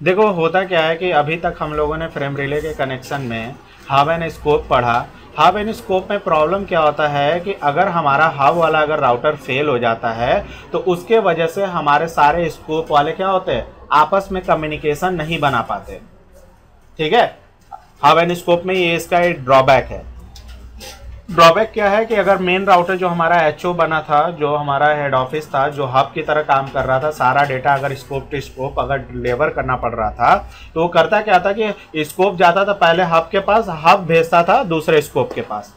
देखो होता क्या है कि अभी तक हम लोगों ने फ्रेम रिले के कनेक्शन में हब एंड स्कोप पढ़ा। हब एंड स्कोप में प्रॉब्लम क्या होता है कि अगर हमारा हब वाला अगर राउटर फेल हो जाता है तो उसके वजह से हमारे सारे स्कोप वाले क्या होते हैं, आपस में कम्युनिकेशन नहीं बना पाते। ठीक है, हब एंड स्कोप में ये इसका एक ड्रॉबैक है। ड्रॉबैक क्या है कि अगर मेन राउटर जो हमारा एचओ बना था, जो हमारा हेड ऑफिस था, जो हब की तरह काम कर रहा था, सारा डेटा अगर स्कोप टू स्कोप अगर डिलीवर करना पड़ रहा था तो वो करता क्या था कि स्कोप जाता था पहले हब के पास, हब भेजता था दूसरे स्कोप के पास।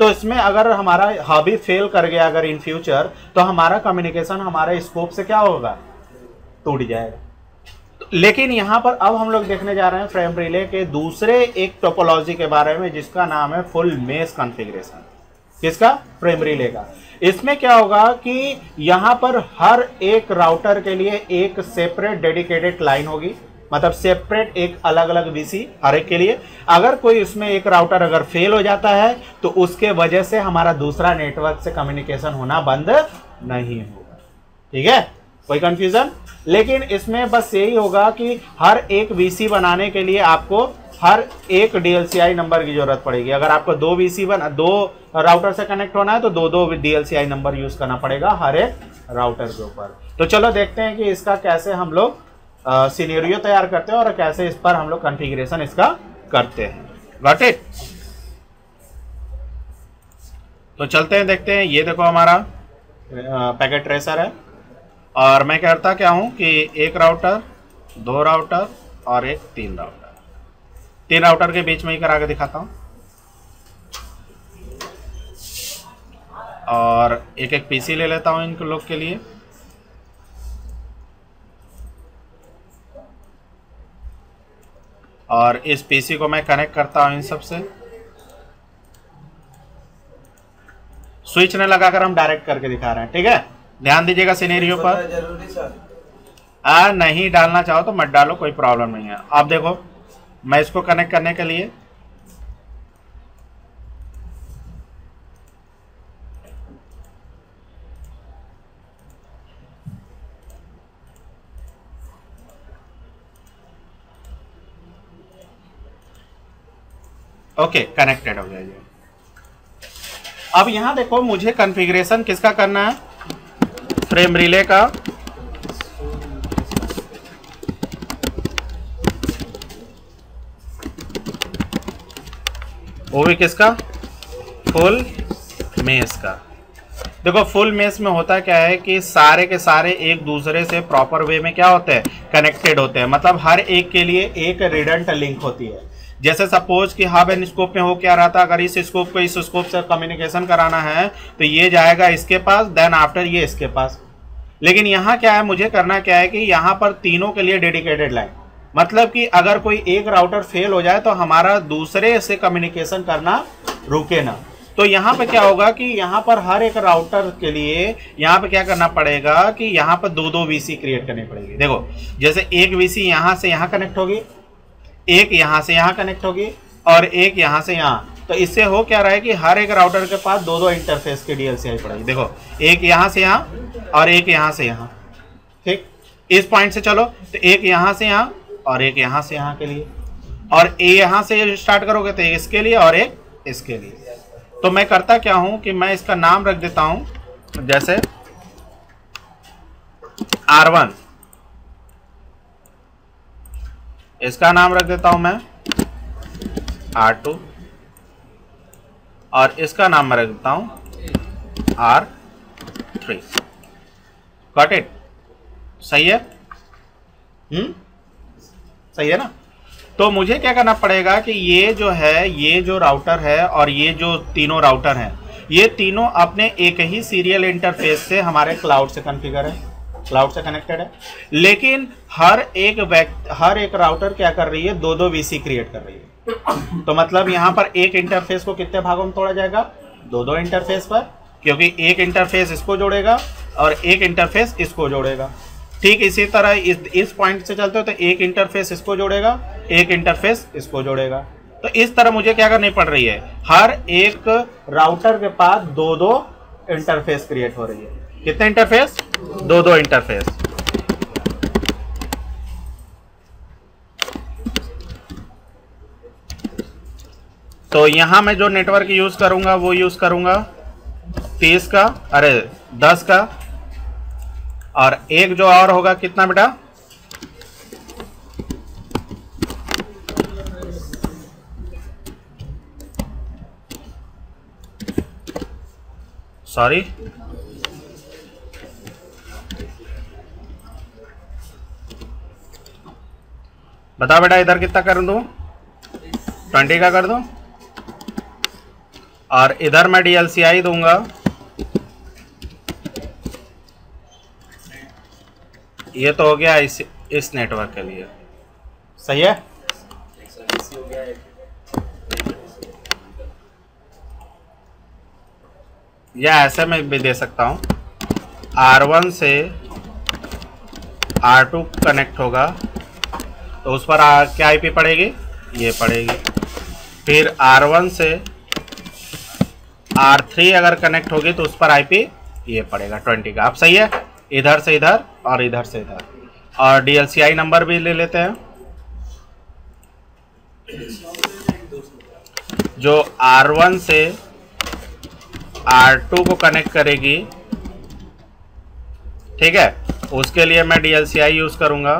तो इसमें अगर हमारा हब ही फेल कर गया अगर इन फ्यूचर, तो हमारा कम्युनिकेशन हमारे स्कोप से क्या होगा, टूट जाएगा। लेकिन यहां पर अब हम लोग देखने जा रहे हैं फ्रेम रिले के दूसरे एक टोपोलॉजी के बारे में जिसका नाम है फुल मेश कॉन्फ़िगरेशन। किसका? फ्रेम रिले का। इसमें क्या होगा कि यहां पर हर एक राउटर के लिए एक सेपरेट डेडिकेटेड लाइन होगी, मतलब सेपरेट एक अलग अलग वीसी हर एक के लिए। अगर कोई उसमें एक राउटर अगर फेल हो जाता है तो उसके वजह से हमारा दूसरा नेटवर्क से कम्युनिकेशन होना बंद नहीं होगा। ठीक है, कोई कंफ्यूजन? लेकिन इसमें बस यही होगा कि हर एक वीसी बनाने के लिए आपको हर एक डीएलसीआई नंबर की जरूरत पड़ेगी। अगर आपको दो राउटर से कनेक्ट होना है तो दो डीएलसीआई नंबर यूज करना पड़ेगा हर एक राउटर के ऊपर। तो चलो देखते हैं कि इसका कैसे हम लोग सिनेरियो तैयार करते हैं और कैसे इस पर हम लोग कॉन्फ़िगरेशन इसका करते हैं। Got it? तो चलते हैं, देखते हैं। ये देखो हमारा पैकेट ट्रेसर है और मैं करता क्या हूं कि एक राउटर, दो राउटर और एक तीन राउटर के बीच में ही करा के दिखाता हूं। और एक एक पीसी ले लेता हूं इन लोग के लिए। और इस पीसी को मैं कनेक्ट करता हूं इन सब से। स्विच ने लगाकर हम डायरेक्ट करके दिखा रहे हैं। ठीक है, ध्यान दीजिएगा सिनेरियो पर। जरूरी सर? नहीं डालना चाहो तो मत डालो, कोई प्रॉब्लम नहीं है। आप देखो, मैं इसको कनेक्ट करने के लिए ओके कनेक्टेड हो जाएगी। अब यहां देखो, मुझे कॉन्फ़िगरेशन किसका करना है? फ्रेम रिले का। वो भी किसका? फुल मेश का। देखो फुल मेश में होता क्या है कि सारे के सारे एक दूसरे से प्रॉपर वे में क्या होते हैं, कनेक्टेड होते हैं। मतलब हर एक के लिए एक रिडंडेंट लिंक होती है। जैसे सपोज कि हब एंड स्कोप में हो क्या रहा था, अगर इस स्कोप को इस स्कोप से कम्युनिकेशन कराना है तो ये जाएगा इसके पास, देन आफ्टर ये इसके पास। लेकिन यहाँ क्या है, मुझे करना क्या है कि यहाँ पर तीनों के लिए डेडिकेटेड लाइन, मतलब कि अगर कोई एक राउटर फेल हो जाए तो हमारा दूसरे से कम्युनिकेशन करना रुके ना। तो यहाँ पे क्या होगा कि यहाँ पर हर एक राउटर के लिए यहाँ पे क्या करना पड़ेगा कि यहाँ पर दो वीसी क्रिएट करनी पड़ेगी। देखो जैसे एक वीसी यहाँ से यहाँ कनेक्ट होगी, एक यहाँ से यहाँ कनेक्ट होगी और एक यहाँ से यहाँ। तो इससे हो क्या रहा है कि हर एक राउटर के पास दो इंटरफेस की डीएलसीआई पड़ेगी। देखो एक यहाँ से यहाँ और एक यहाँ से यहाँ। ठीक, इस पॉइंट से चलो तो एक यहाँ से यहाँ और एक यहाँ से यहाँ के लिए, और यहाँ से स्टार्ट करोगे तो इसके लिए और एक इसके लिए। तो मैं करता क्या हूं कि मैं इसका नाम रख देता हूं, जैसे R1, इसका नाम रख देता हूं मैं R2 और इसका नाम मैं रख देता हूं R3। Got it? सही है? सही है ना? तो मुझे क्या करना पड़ेगा कि ये जो है, ये जो राउटर है और ये जो तीनों राउटर हैं, ये तीनों अपने एक ही सीरियल इंटरफेस से हमारे क्लाउड से कॉन्फ़िगर है, क्लाउड से कनेक्टेड है। लेकिन हर एक राउटर क्या कर रही है, दो वीसी क्रिएट कर रही है। तो मतलब यहाँ पर एक इंटरफेस को कितने भागों में तोड़ा जाएगा? दो इंटरफेस पर, क्योंकि एक इंटरफेस इसको जोड़ेगा और एक इंटरफेस इसको जोड़ेगा। ठीक इसी तरह इस पॉइंट से चलते हो तो एक इंटरफेस इसको जोड़ेगा, एक इंटरफेस इसको जोड़ेगा। तो इस तरह मुझे क्या करनी पड़ रही है, हर एक राउटर के पास दो इंटरफेस क्रिएट हो रही है। कितने इंटरफेस? दो इंटरफेस। तो यहाँ मैं जो नेटवर्क यूज़ करूँगा वो यूज़ करूँगा 30 का, अरे 10 का, और एक जो और होगा कितना बेटा, सॉरी बता बेटा, इधर कितना कर दूं, 20 का कर दूं, और इधर मैं DLCI दूंगा, ये तो हो गया इस नेटवर्क के लिए, सही है। या ऐसे में भी दे सकता हूँ, R1 से R2 कनेक्ट होगा तो उस पर क्या IP पड़ेगी, ये पड़ेगी। फिर R1 से R3 अगर कनेक्ट होगी तो उस पर IP ये पड़ेगा 20 का। अब सही है, इधर से इधर और इधर से इधर, और DLCI नंबर भी ले लेते हैं। जो R1 से R2 को कनेक्ट करेगी, ठीक है, उसके लिए मैं DLCI यूज करूंगा।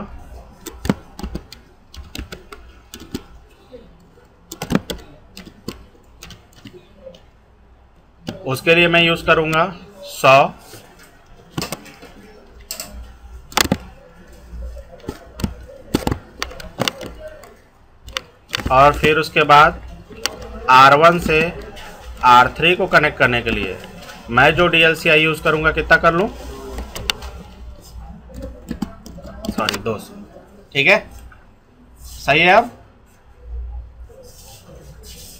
उसके लिए मैं यूज करूंगा 100, और फिर उसके बाद R1 से R3 को कनेक्ट करने के लिए मैं जो DLCI यूज करूंगा कितना कर लूं, सॉरी 200, ठीक है, सही है। अब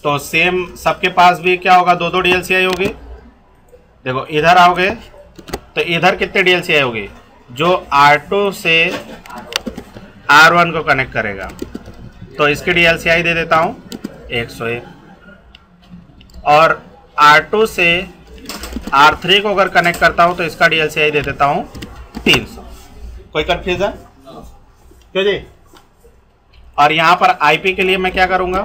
तो सेम सबके पास भी क्या होगा, दो DLCI होगी। देखो इधर आओगे तो इधर कितने DLCI होगी, जो R2 से R1 को कनेक्ट करेगा, तो इसकी DLCI दे देता हूं 101, और R2 से R3 को अगर कनेक्ट करता हूं तो इसका DLCI दे देता हूं 300। कोई कंफ्यूजन क्यों जी? और यहां पर IP के लिए मैं क्या करूंगा,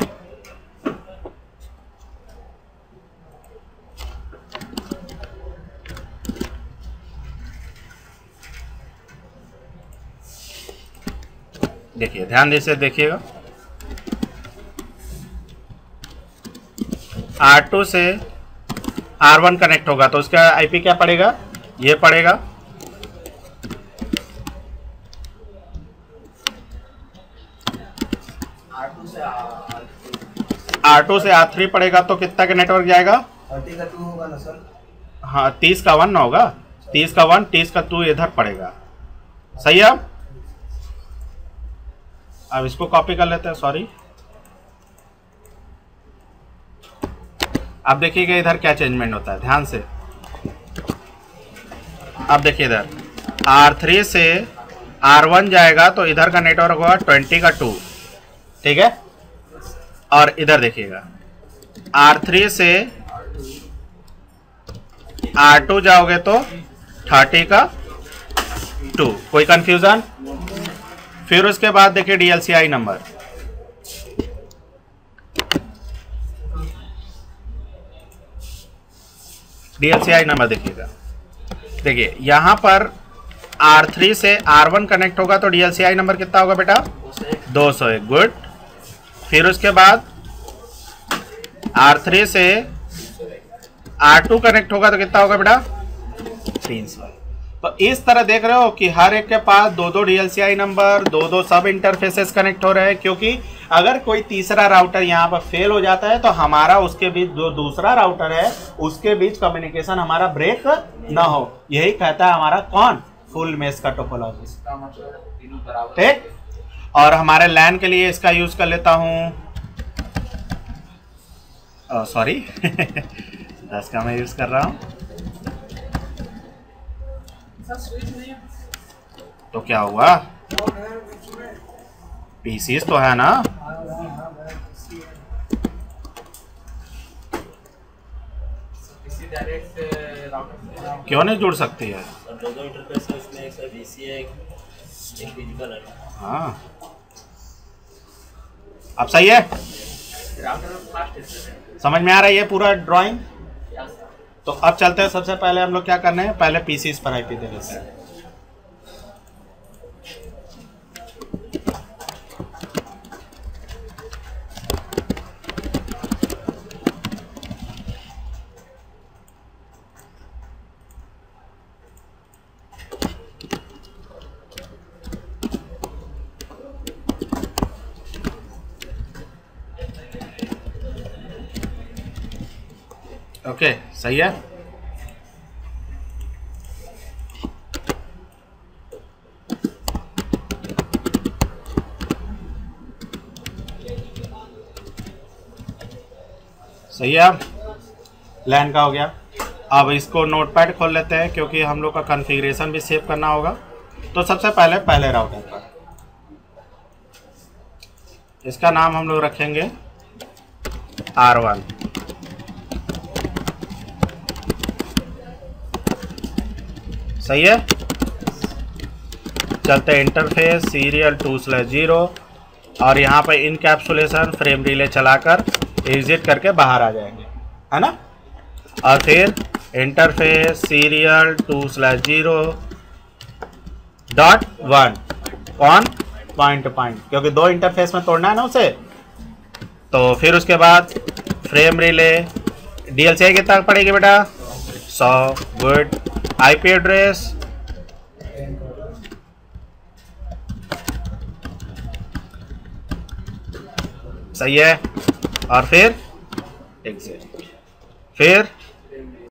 देखिए ध्यान से देखिएगा, R2 से R1 कनेक्ट होगा तो उसका IP क्या पड़ेगा, ये पड़ेगा। R2 से R3 पड़ेगा तो कितना का नेटवर्क जाएगा, 30 का 2 होगा ना सर। हाँ 30 का 1 ना होगा, 30 का 1, 30 का 2 इधर पड़ेगा, सही है। अब इसको कॉपी कर लेते हैं, सॉरी। अब देखिएगा इधर क्या चेंजमेंट होता है, ध्यान से। अब देखिए इधर R3 से R1 जाएगा तो इधर का नेटवर्क होगा 20 का 2, ठीक है। और इधर देखिएगा R3 से R2 जाओगे तो 30 का 2। कोई कंफ्यूजन? फिर उसके बाद देखिए DLCI नंबर, DLCI नंबर देखिएगा। देखिए यहां पर R3 से R1 कनेक्ट होगा तो DLCI नंबर कितना होगा बेटा, 201, गुड। फिर उसके बाद R3 से R2 कनेक्ट होगा तो कितना होगा बेटा, 300। तो इस तरह देख रहे हो कि हर एक के पास दो DLCI नंबर, दो सब इंटरफेसेस कनेक्ट हो रहे हैं, क्योंकि अगर कोई तीसरा राउटर यहाँ पर फेल हो जाता है तो हमारा उसके बीच जो दूसरा राउटर है उसके बीच कम्युनिकेशन हमारा ब्रेक ना हो। यही कहता है हमारा कौन, फुल मेश का टोपोलॉजी, ठीक। और हमारे लैन के लिए इसका यूज कर लेता हूँ, सॉरी 10 का मैं यूज कर रहा हूँ। तो क्या हुआ, पीसीस तो है ना, क्यों नहीं जुड़ सकती है? हाँ अब सही है। समझ में आ रहा है ये पूरा ड्राइंग? तो अब चलते हैं, सबसे पहले हम लोग क्या करने हैं, पहले पीसीस पर आईपी दे देते हैं। ओके, सही है। सही है, लैन का हो गया। अब इसको नोटपैड खोल लेते हैं क्योंकि हम लोग का कॉन्फ़िगरेशन भी सेव करना होगा। तो सबसे पहले राउटर पर इसका नाम हम लोग रखेंगे R1। सही है, चलते हैं इंटरफेस सीरियल 2/0 और यहाँ पर इनकैप्सुलेशन फ्रेम रिले चलाकर एग्जिट करके बाहर आ जाएंगे, है ना। और फिर interface serial 2/0.1 on point two point, क्योंकि दो इंटरफेस में तोड़ना है ना उसे। तो फिर उसके बाद फ्रेम रिले DLCI कितना पड़ेगी बेटा, 100। गुड। IP एड्रेस सही है, और फिर एग्जिट, फिर